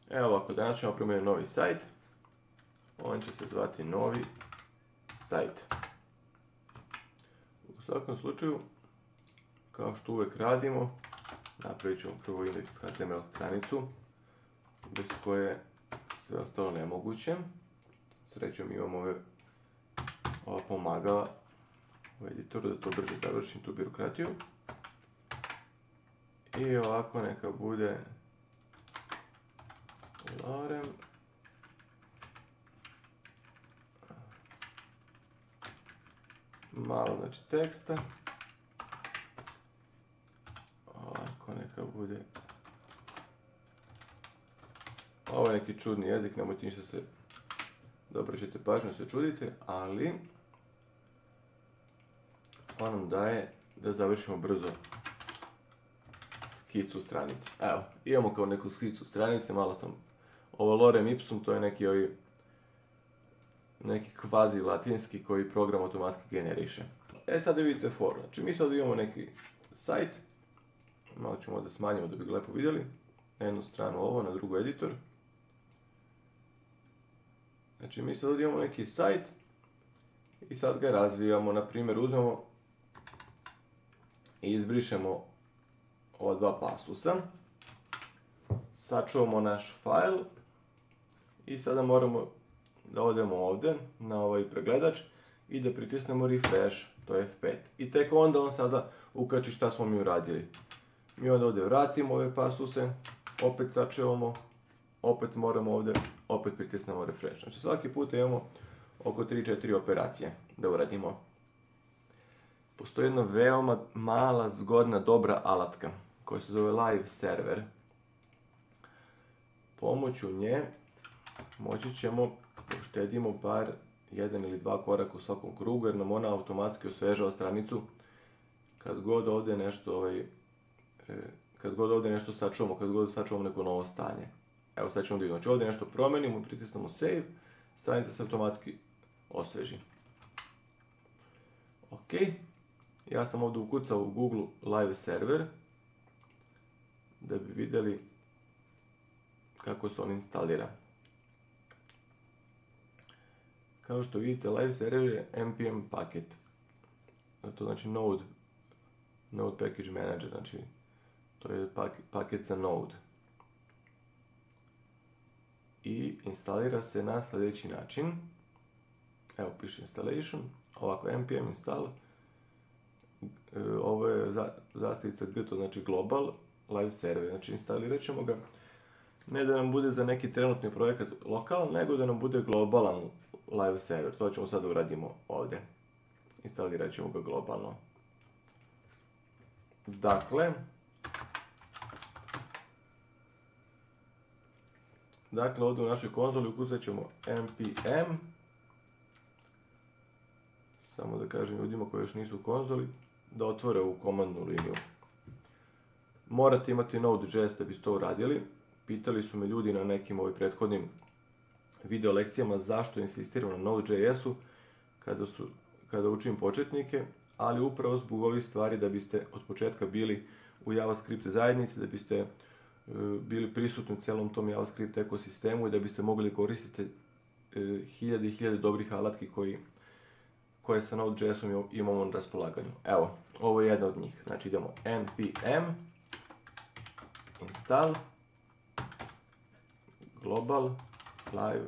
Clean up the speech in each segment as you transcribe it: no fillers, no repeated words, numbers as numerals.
Evo ovako, danas ćemo promijeniti novi sajt. On će se zvati novi sajt. U svakom slučaju, kao što uvijek radimo, napravit ćemo prvo indeks HTML stranicu, bez koje sve ostalo nemoguće. Srećom imamo ova pomagala u editoru da to brže završim, tu birokratiju. I ovako neka bude Lorem malo znači teksta. Ovako neka bude. Ovo je neki čudni jezik, nemojte ništa se, dobro ćete pažnju se čudite, ali on nam daje da završimo brzo skicu stranice. Evo, imamo kao neku skicu stranice, malo sam, ovo lorem ipsum, to je neki kvazi latinski koji program automatski generiše. Sada vidite foru, znači mi sad imamo neki sajt, malo ćemo da smanjimo da bi ga lepo vidjeli, na jednu stranu ovo, na drugu editor. Znači mi sad imamo neki sajt i sad ga razvijamo, na primjer uzmemo i izbrišemo ova dva pasusa, sačuvamo naš fajl i sada moramo da odemo ovdje na ovaj pregledač i da pritisnemo refresh, to je F5. I tek onda on sada ukači šta smo mi uradili. Mi onda ovdje vratimo ove pasuse, opet sačuvamo, opet moramo ovdje, opet pritisnemo refresh. Znači svaki put imamo oko 3-4 operacije da uradimo. Postoji jedna veoma mala, zgodna, dobra alatka koja se zove live server. Pomoću nje moći ćemo da uštedimo bar 1 ili 2 koraka u svakom krugu, jer nam ona automatski osvežava stranicu kad god ovdje nešto sačuvamo, kad god sačuvamo neko novo stanje. Evo sad ćemo da vidimo, znači ovdje nešto promenimo, pritisnemo save, stranica se automatski osveži. Ok, ja sam ovdje ukucao u Google live server da bi vidjeli kako se on instalira. Kao što vidite, live server je npm paket. To znači Node Package Manager, znači to je paket za Node. I instalira se na sljedeći način. Evo piše installation, ovako npm install. Ovo je zastavica G, to znači global live server. Znači instalirat ćemo ga ne da nam bude za neki trenutni projekat lokal, nego da nam bude globalan live server. To ćemo sada uradimo ovdje. Instalirat ćemo ga globalno. Dakle, ovdje u našoj konzoli ukucat ćemo npm. Samo da kažem ljudima koji još nisu u konzoli da otvore ovu komandnu liniju. Morate imati Node.js da biste to uradili. Pitali su me ljudi na nekim prethodnim video lekcijama zašto insistiram na Node.js-u kada učim početnike, ali upravo zbog ovih stvari da biste od početka bili u JavaScript zajednici, da biste bili prisutni u celom tom JavaScript ekosistemu i da biste mogli koristiti hiljade i hiljade dobrih alatki koje sa Node.js-om imamo na raspolaganju. Evo, ovo je jedna od njih. Znači idemo npm install global live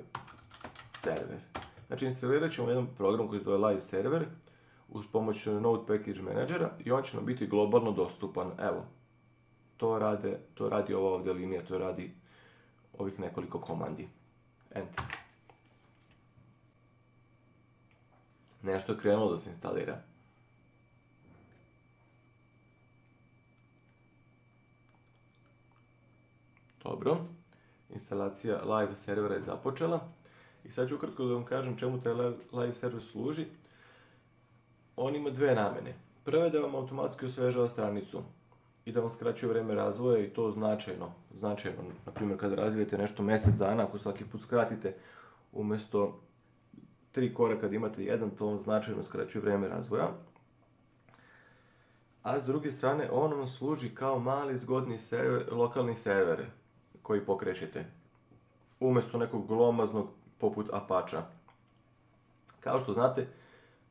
server. Znači instalirat ćemo jedan program koji se zove live server uz pomoć Node Package Managera i on će nam biti globalno dostupan. Evo, to radi ova ovdje linija, to radi ovih nekoliko komandi. Enter. Nešto je krenulo da se instalira. Dobro. Instalacija live servera je započela. I sad ću ukratko da vam kažem čemu taj live server služi. On ima dve namene. Prva je da vam automatski osvežava stranicu i da vam skraćuje vrijeme razvoja i to značajno. Na primjer, kada razvijete nešto mjesec dana, ako svaki put skratite umjesto 3 koraka da imate jedan, to vam značajno skraćuje vrijeme razvoja. A s druge strane, on vam služi kao mali zgodni lokalni server koji pokrećete. umjesto nekog glomaznog poput Apache-a. Kao što znate,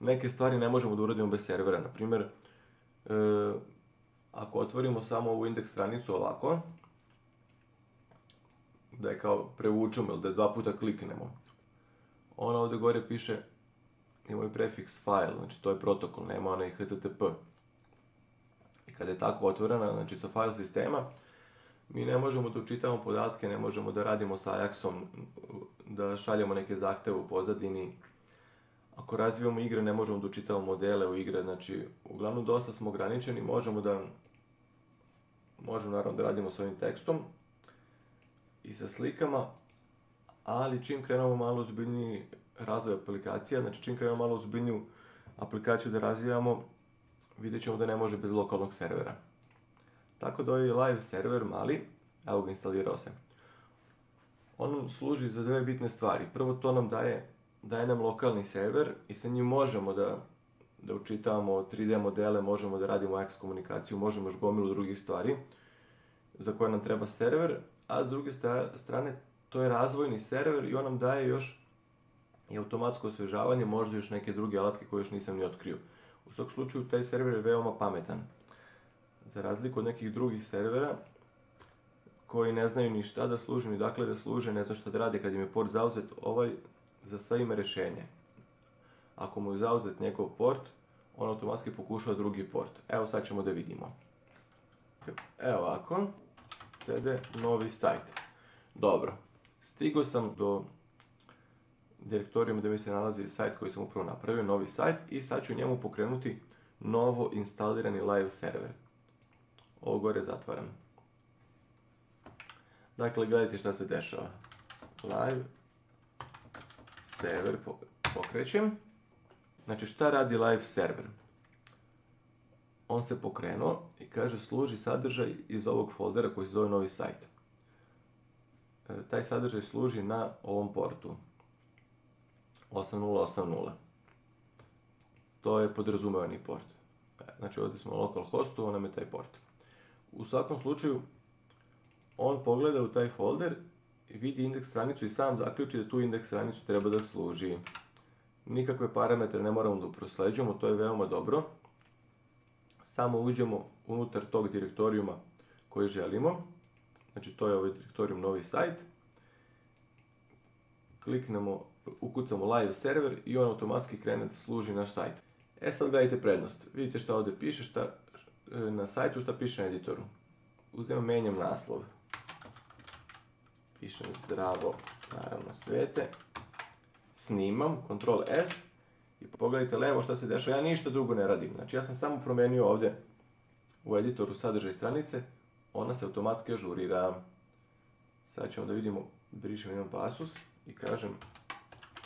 neke stvari ne možemo da uradimo bez servera. Na primjer, ako otvorimo samo ovu indeks stranicu ovako, da je kao prevučemo ili da je 2 puta kliknemo, ona ovdje gore piše, ima i prefiks file, znači to je protokol, nema onaj HTTP. I kada je tako otvorena, znači sa file sistema, mi ne možemo da učitamo podatke, ne možemo da radimo sa Ajaxom, da šaljemo neke zahteve u pozadini. Ako razvijamo igre, ne možemo da učitamo modele u igre, znači uglavnom dosta smo ograničeni, možemo naravno da radimo s ovim tekstom i sa slikama, ali čim krenemo malo ozbiljniji razvoj aplikacija, znači čim krenemo malo ozbiljniju aplikaciju da razvijamo, vidjet ćemo da ne može bez lokalnog servera. Tako da ovaj live server mali, evo ga, instalirao se. On služi za 2 bitne stvari. Prvo, to nam daje nam lokalni server i sa njim možemo da učitavamo 3D modele, možemo da radimo X komunikaciju, možemo još gomilu drugih stvari za koje nam treba server, a s druge strane to je razvojni server i on nam daje još i automatsko osvježavanje, možda još neke druge alatke koje još nisam ni otkrio. U svakom slučaju taj server je veoma pametan. Za razliku od nekih drugih servera koji ne znaju ni šta da služe, ni dakle da služe, ne znaju šta da rade kad im je port zauzet, ovaj za sve ima rješenje. Ako mu je zauzet njegov port, on automatski pokušava drugi port. Evo sad ćemo da vidimo. Evo ovako, cd novi sajt. Dobro, stigao sam do direktorijuma gdje mi se nalazi sajt koji sam upravo napravio, novi sajt, i sad ću njemu pokrenuti novo instalirani live server. Ovo gore zatvaram. Dakle, gledajte šta se dešava. Live server pokrećem. Znači, šta radi live server? On se pokrenuo i kaže služi sadržaj iz ovog foldera koji se zove novi sajt. Taj sadržaj služi na ovom portu 8080. To je podrazumevani port. Znači, ovdje smo local hostu, on nam je taj port. U svakom slučaju, on pogleda u taj folder, vidi indeks stranicu i sam zaključi da tu indeks stranicu treba da služi. Nikakve parametre ne moramo da prosleđujemo, to je veoma dobro. Samo uđemo unutar tog direktorijuma koji želimo. Znači, to je ovaj direktorijum novi sajt. Kliknemo, ukucamo live server i on automatski krene da služi naš sajt. Sad gledajte prednost. Vidite šta ovdje piše, šta na sajtu, šta piše na editoru. Uzimam, menjam naslov. Pišem zdravo, naravno svete. Snimam, Ctrl S. I pogledajte levo šta se dešava. Ja ništa drugo ne radim. Znači, ja sam samo promijenio ovdje u editoru sadržaj stranice. Ona se automatski ažurira. Sad ćemo da vidimo, brišem jedan pasus i kažem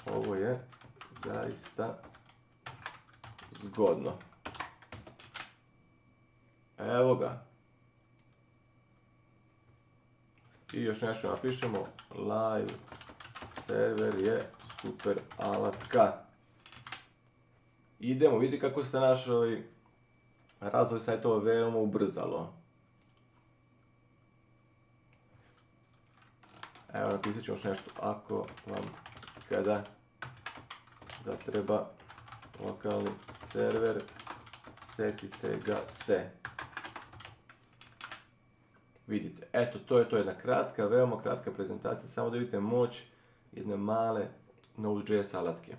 ovo je zaista zgodno. Evo ga. I još nešto napišemo, live server je super alatka. Idemo, vidite kako se naš razvoj sajtova veoma ubrzalo. Evo, napisat ćemo još nešto, ako vam kada zatreba lokalni server, setite ga se. Vidite, eto, to je to jedna kratka, veoma kratka prezentacija, samo da vidite moć jedne male Node.js alatke.